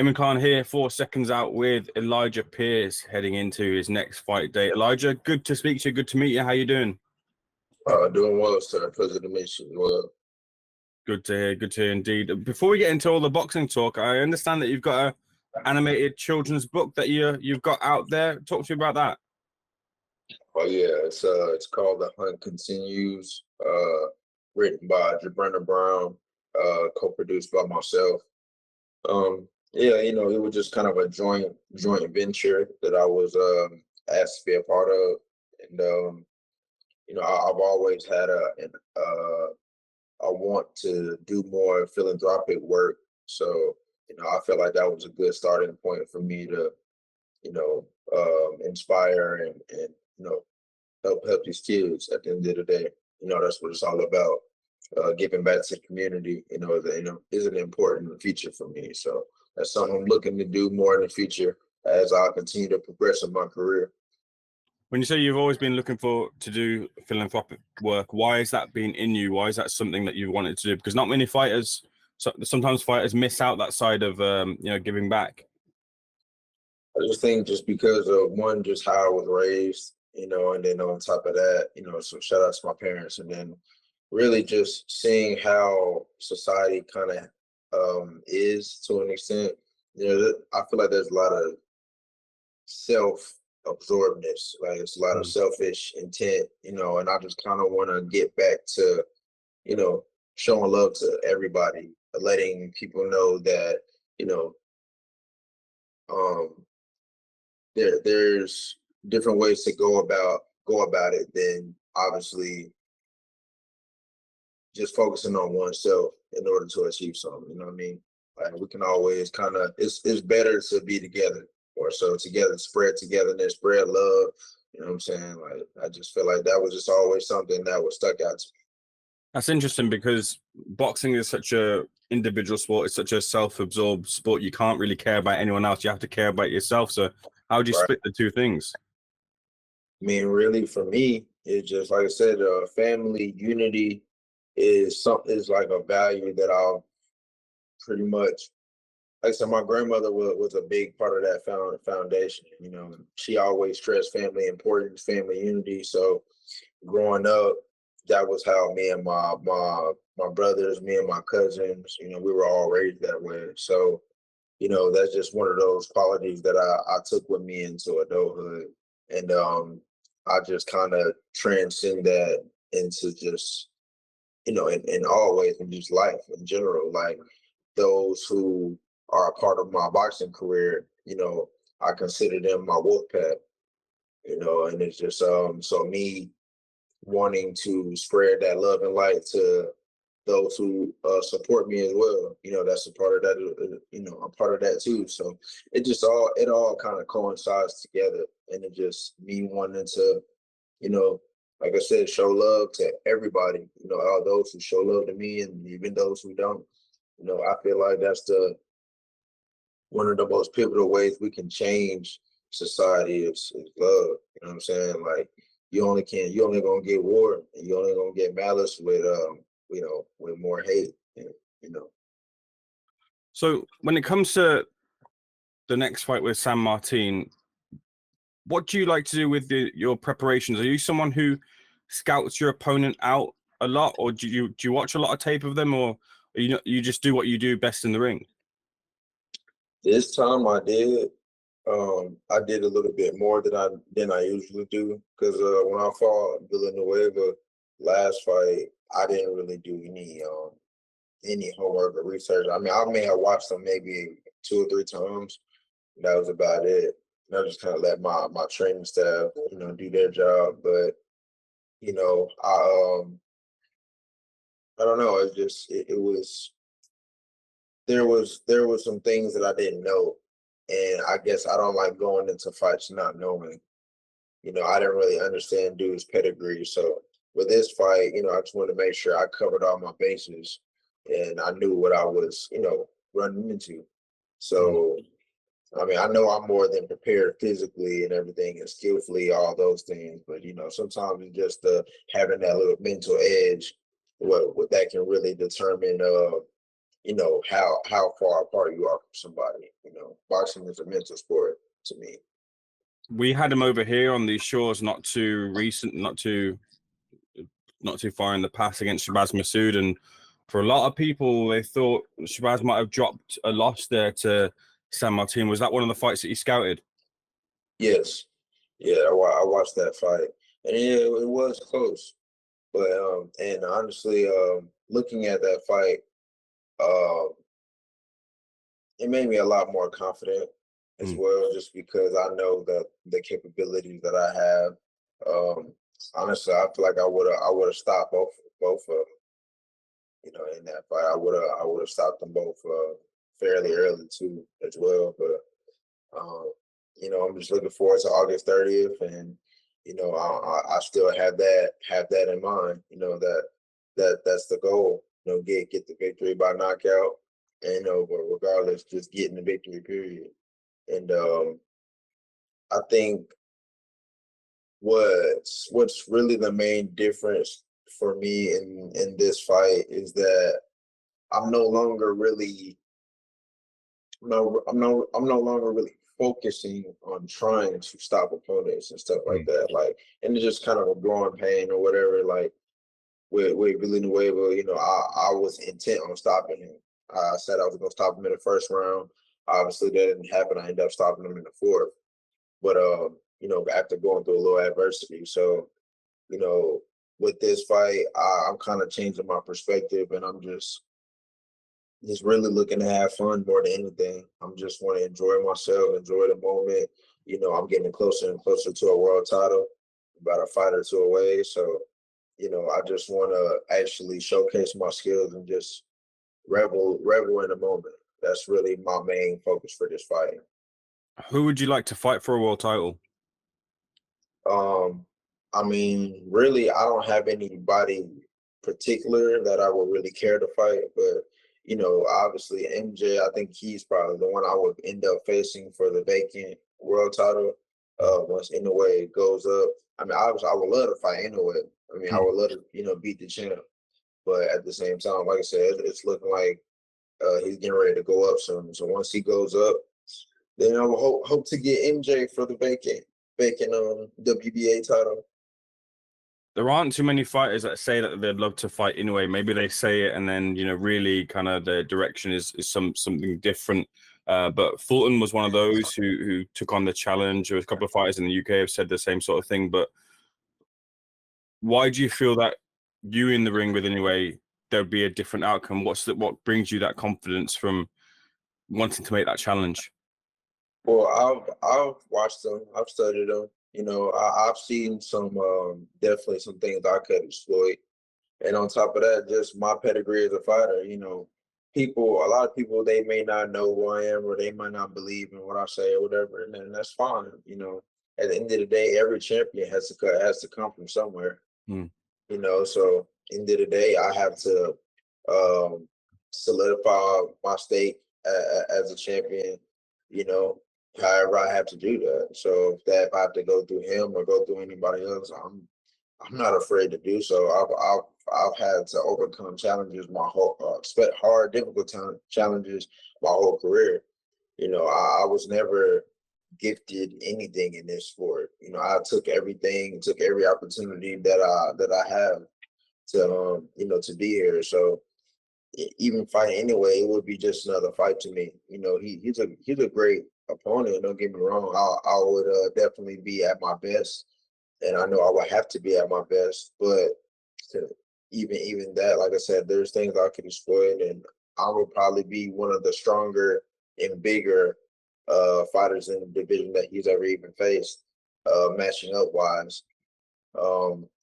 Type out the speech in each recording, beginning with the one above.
Eamon Khan here for Seconds Out with Elijah Pierce heading into his next fight day. Elijah, good to speak to you. Good to meet you. How you doing? Doing well, sir. Pleasure to meet you. Well, good to hear. Good to hear indeed. Before we get into all the boxing talk, I understand that you've got a animated children's book that you've got out there. Talk to me about that. oh yeah, it's called The Hunt Continues. Written by Jabrenna Brown, co-produced by myself. Yeah, it was just kind of a joint venture that I was asked to be a part of, and I've always had a want to do more philanthropic work. So I felt like that was a good starting point for me to inspire and help these kids at the end of the day. That's what it's all about. Giving back to the community, is an important feature for me. So that's something I'm looking to do more in the future as I continue to progress in my career. When you say you've always been looking to do philanthropic work, why has that been in you? Why is that something that you wanted to do? Because not many fighters, sometimes fighters miss out that side of giving back. I just think just because of one, just how I was raised, and then on top of that, so shout out to my parents, and then really just seeing how society kind of is to an extent. I feel like there's a lot of self-absorbedness, like it's a lot of selfish intent, and I just kind of want to get back to, showing love to everybody, letting people know that, there's different ways to go about it than obviously just focusing on oneself in order to achieve something. You know what I mean? Like we can always kind of, it's better to be together, or so together, spread togetherness, spread love. You know what I'm saying? Like I just feel like that was just always something that was stuck out to me. That's interesting because boxing is such a individual sport. It's such a self-absorbed sport. You can't really care about anyone else. You have to care about yourself. So how do you split the two things? I mean, really, for me, it's just like I said, family unity is like a value that I'll pretty much, like I said, my grandmother was a big part of that foundation. She always stressed family importance, family unity. So growing up, that was how me and my brothers, me and my cousins, we were all raised that way. So, that's just one of those qualities that I took with me into adulthood. And I just kind of transcend that into just, in all ways, in just life in general. Like those who are a part of my boxing career, I consider them my wolf pack, and it's just so me wanting to spread that love and light to those who support me as well. That's a part of that. I'm part of that too. So it all kind of coincides together, and it just me wanting to, like I said, show love to everybody. All those who show love to me, and even those who don't. I feel like that's one of the most pivotal ways we can change society is love. You know what I'm saying? Like you only gonna get war, and you only gonna get malice with with more hate. So when it comes to the next fight with San Martin, what do you like to do with your preparations? Are you someone who scouts your opponent out a lot, or do you watch a lot of tape of them, or you just do what you do best in the ring? This time I did. I did a little bit more than I usually do, because when I fought Villanueva last fight, I didn't really do any homework or research. I mean, I may have watched them maybe 2 or 3 times. And that was about it. And I just kind of let my training staff, do their job. But I don't know. It just it was there was some things that I didn't know, and I guess I don't like going into fights not knowing. I didn't really understand dude's pedigree. So with this fight, I just wanted to make sure I covered all my bases and I knew what I was, running into. So, I mean, I know I'm more than prepared physically and everything and skillfully, all those things. But, sometimes it's just having that little mental edge, what that can really determine how far apart you are from somebody. Boxing is a mental sport to me. We had him over here on these shores not too far in the past against Shabazz Masood, and for a lot of people, they thought Shabazz might have dropped a loss there to San Martin. Was that one of the fights that you scouted? Yes, yeah, I watched that fight, and it was close. But and honestly, looking at that fight, it made me a lot more confident as well, just because I know the capabilities that I have. Honestly, I feel like I would have stopped both of them. In that fight, I would have stopped them both fairly early too as well. But I'm just looking forward to August 30th, and I still have that in mind. That's the goal. Get the victory by knockout, and but regardless, just getting the victory. Period. And I think what's really the main difference for me in this fight is that I'm no longer really I'm no longer really focusing on trying to stop opponents and stuff like that. Like, and it's just kind of a growing pain or whatever. Like with Villanueva, I was intent on stopping him. I said I was going to stop him in the first round. Obviously, that didn't happen. I ended up stopping him in the fourth. But after going through a little adversity, so with this fight, I'm kind of changing my perspective, and I'm just really looking to have fun more than anything. I'm just want to enjoy myself, enjoy the moment. I'm getting closer and closer to a world title, about a fight or two away. So, I just want to actually showcase my skills and just revel in the moment. That's really my main focus for this fight. Who would you like to fight for a world title? I mean, really, I don't have anybody particular that I would really care to fight, but obviously MJ, I think he's probably the one I would end up facing for the vacant world title. Once Inoue goes up, I mean, obviously, I would love to fight Inoue. I mean, I would love to, beat the champ, but at the same time, like I said, it's looking like he's getting ready to go up soon. So once he goes up, then I will hope to get MJ for the vacant WBA title. There aren't too many fighters that say that they'd love to fight anyway. Maybe they say it and then really kind of the direction is something different. But Fulton was one of those who took on the challenge. There was a couple of fighters in the UK have said the same sort of thing. But why do you feel that you in the ring with anyway there'd be a different outcome? What brings you that confidence from wanting to make that challenge? Well, I've watched them. I've studied them. I've seen some definitely some things I could exploit. And on top of that, just my pedigree as a fighter. A lot of people, they may not know who I am, or they might not believe in what I say or whatever, and then that's fine. At the end of the day, every champion has to come from somewhere. So end of the day, I have to solidify my stake as a champion. However I have to do that. So if I have to go through him or go through anybody else, I'm not afraid to do so. I've had to overcome challenges my whole hard, difficult challenges my whole career. I was never gifted anything in this sport. I took every opportunity that I have to to be here. So even fighting anyway, it would be just another fight to me. He's a great opponent. Don't get me wrong. I would definitely be at my best, and I know I would have to be at my best. But even that, like I said, there's things I can exploit, and I would probably be one of the stronger and bigger fighters in the division that he's ever even faced, matching up wise.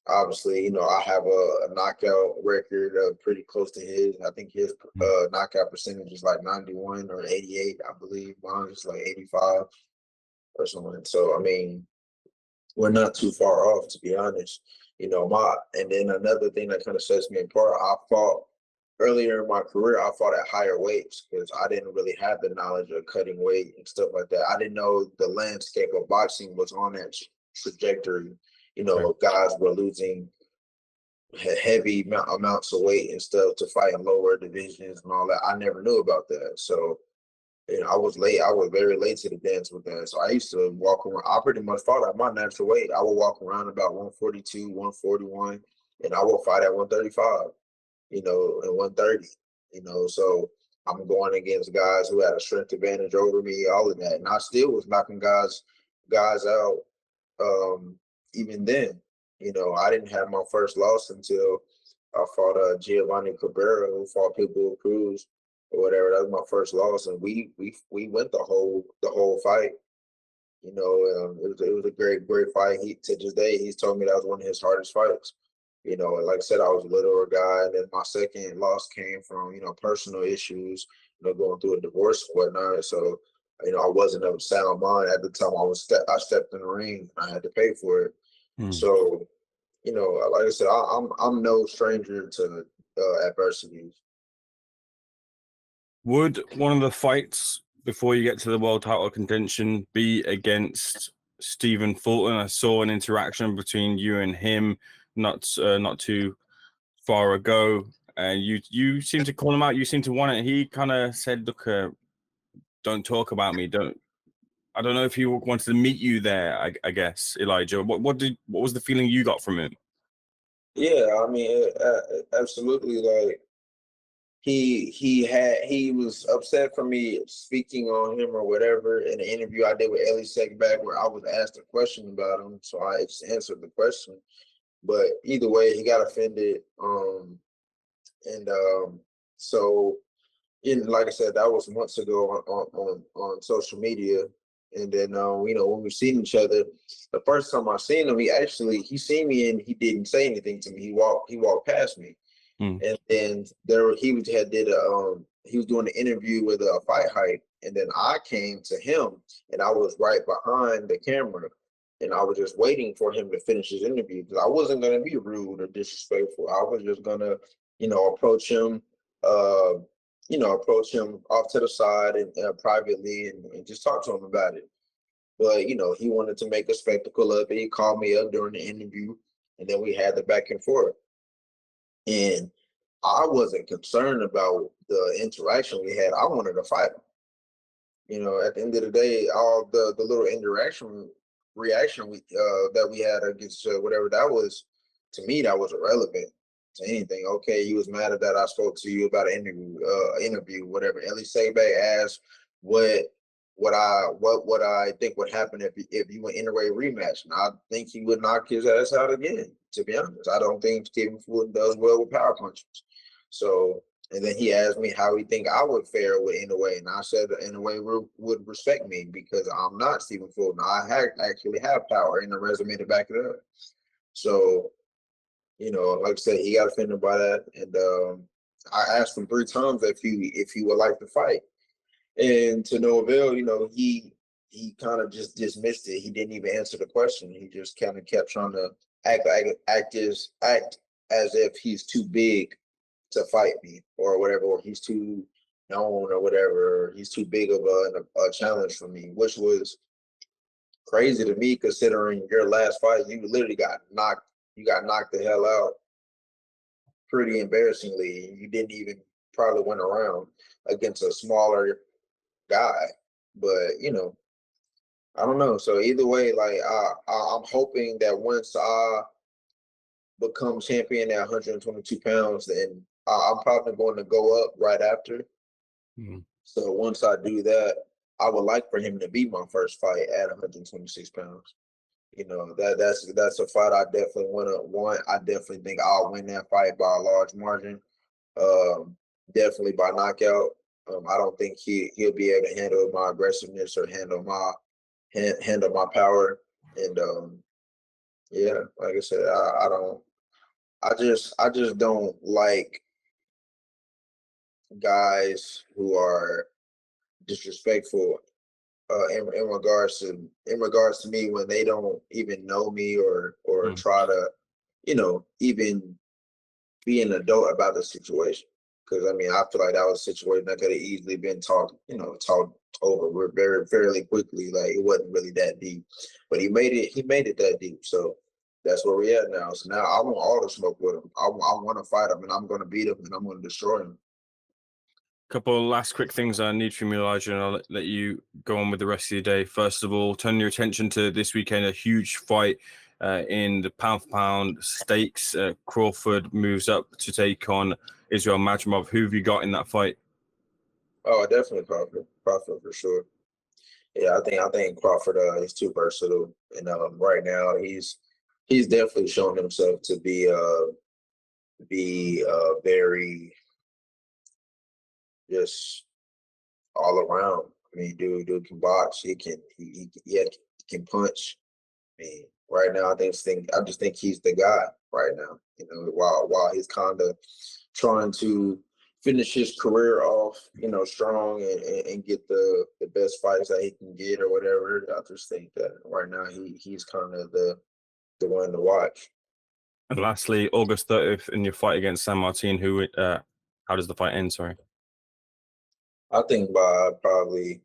Obviously, I have a knockout record pretty close to his. I think his knockout percentage is like 91 or 88, I believe. Mine is like 85 or something. So, I mean, we're not too far off, to be honest. And then another thing that kind of sets me apart, I fought earlier in my career, I fought at higher weights because I didn't really have the knowledge of cutting weight and stuff like that. I didn't know the landscape of boxing was on that trajectory. Guys were losing heavy amounts of weight and stuff to fight in lower divisions and all that. I never knew about that. So, I was late. I was very late to the dance with that. So I used to walk around. I pretty much fought at my natural weight. I would walk around about 142, 141, and I would fight at 135, and 130, So I'm going against guys who had a strength advantage over me, all of that. And I still was knocking guys out even then. I didn't have my first loss until I fought Giovanni Cabrera, who fought Pitbull Cruz or whatever. That was my first loss, and we went the whole fight. It was a great fight. He to this day he's told me that was one of his hardest fights. And like I said, I was a littler guy, and then my second loss came from personal issues, going through a divorce and whatnot. So I wasn't of sound mind at the time. I stepped in the ring. I had to pay for it. So like I said, I'm no stranger to adversities. Would one of the fights before you get to the world title contention be against Stephen Fulton? I saw an interaction between you and him not too far ago, and you seem to call him out. You seem to want it. He kind of said, "Look, don't talk about me. I don't know if he wanted to meet you there. I guess Elijah. What was the feeling you got from him? Yeah, I mean, absolutely. Like he was upset for me speaking on him or whatever in an interview I did with Ellie Seckback, where I was asked a question about him, so I just answered the question. But either way, he got offended. So like I said, that was months ago on social media. And then when we seen each other, the first time I seen him, he seen me and he didn't say anything to me. He walked past me. And then he was doing an interview with a Fight Hype, and then I came to him and I was right behind the camera, and I was just waiting for him to finish his interview because I wasn't gonna be rude or disrespectful. I was just gonna, approach him, off to the side and privately and just talk to him about it. But he wanted to make a spectacle of it. He called me up during the interview, and then we had the back and forth. And I wasn't concerned about the interaction we had. I wanted to fight him. At the end of the day, all the little reaction that we had against whatever that was, to me, that was irrelevant to anything. Okay, he was mad at that I spoke to you about an interview, whatever. Ellie Seckback asked what I think would happen if you went Inoue rematch, and I think he would knock his ass out again. To be honest, I don't think Stephen Fulton does well with power punches. So, and then he asked me how he think I would fare with Inoue, and I said that Inoue would respect me because I'm not Stephen Fulton. I actually have power in the resume to back it up. So, like I said, he got offended by that, and I asked him 3 times if he would like to fight, and to no avail. He kind of just dismissed it. He didn't even answer the question. He just kind of kept trying to act as if he's too big to fight me or whatever, or he's too known or whatever, or he's too big of a challenge for me, which was crazy to me considering your last fight, you literally got knocked the hell out pretty embarrassingly. You didn't even probably win around against a smaller guy. But I don't know. So either way, like I'm hoping that once I become champion at 122 pounds, then I'm probably going to go up right after. So once I do that, I would like for him to be my first fight at 126 pounds. That's a fight I definitely want. I definitely think I'll win that fight by a large margin. Definitely by knockout. I don't think he'll be able to handle my aggressiveness or handle my power. And yeah, like I said, I just don't like guys who are disrespectful in regards to me when they don't even know me or try to even be an adult about the situation. Because I mean, I feel like that was a situation that could have easily been talked over. We're fairly quickly. Like it wasn't really that deep, but he made it that deep. So that's where we at now. So now I want all the smoke with him. I want to fight him, and I'm going to beat him, and I'm going to destroy him. Couple of last quick things I need from you, Elijah, and I'll let you go on with the rest of your day. First of all, turn your attention to this weekend, a huge fight in the pound-for-pound stakes. Crawford moves up to take on Israel Madrimov. Who have you got in that fight? Oh, definitely Crawford. Crawford for sure. Yeah, I think Crawford is too versatile, and right now he's definitely shown himself to be very just all around. I mean, dude can box. He can punch. I mean, right now I just think he's the guy right now. You know, while he's kind of trying to finish his career off, you know, strong and get the best fights that he can get or whatever. I just think that right now he's kind of the one to watch. And lastly, August 30th in your fight against San Martin. How does the fight end? Sorry. I think by probably,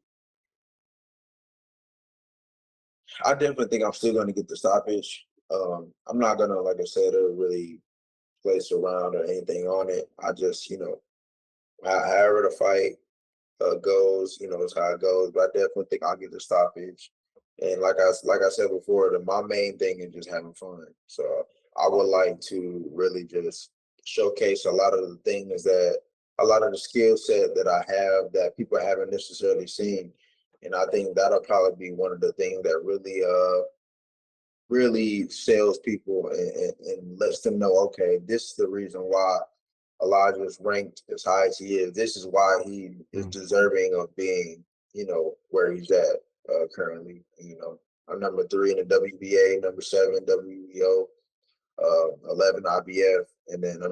I definitely think I'm still going to get the stoppage. I'm not gonna, like I said, really place around or anything on it. I just, you know, however the fight goes, you know, is how it goes. But I definitely think I'll get the stoppage. And like I said before, my main thing is just having fun. So I would like to really just showcase a lot of the things that a lot of the skill set that I have that people haven't necessarily seen. And I think that'll probably be one of the things that really sells people and lets them know, okay, this is the reason why Elijah's ranked as high as he is. This is why he is deserving of being, you know, where he's at currently. You know, I'm number 3 in the WBA, number 7 WBO, 11 IBF, and then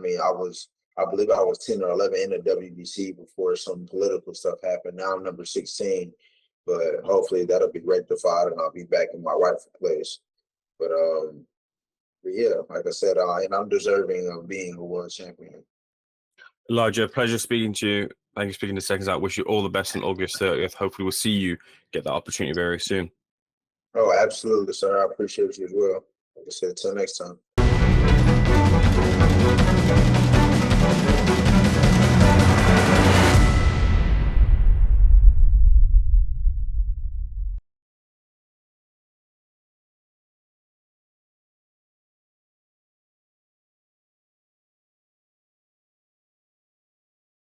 I believe I was 10 or 11 in the WBC before some political stuff happened. Now I'm number 16, but hopefully that'll be rectified and I'll be back in my rightful place. But yeah, like I said, and I'm deserving of being a world champion. Elijah, pleasure speaking to you. Thank you for speaking to Seconds Out. Wish you all the best on August 30th. Hopefully we'll see you get that opportunity very soon. Oh, absolutely, sir. I appreciate you as well. Like I said, till next time.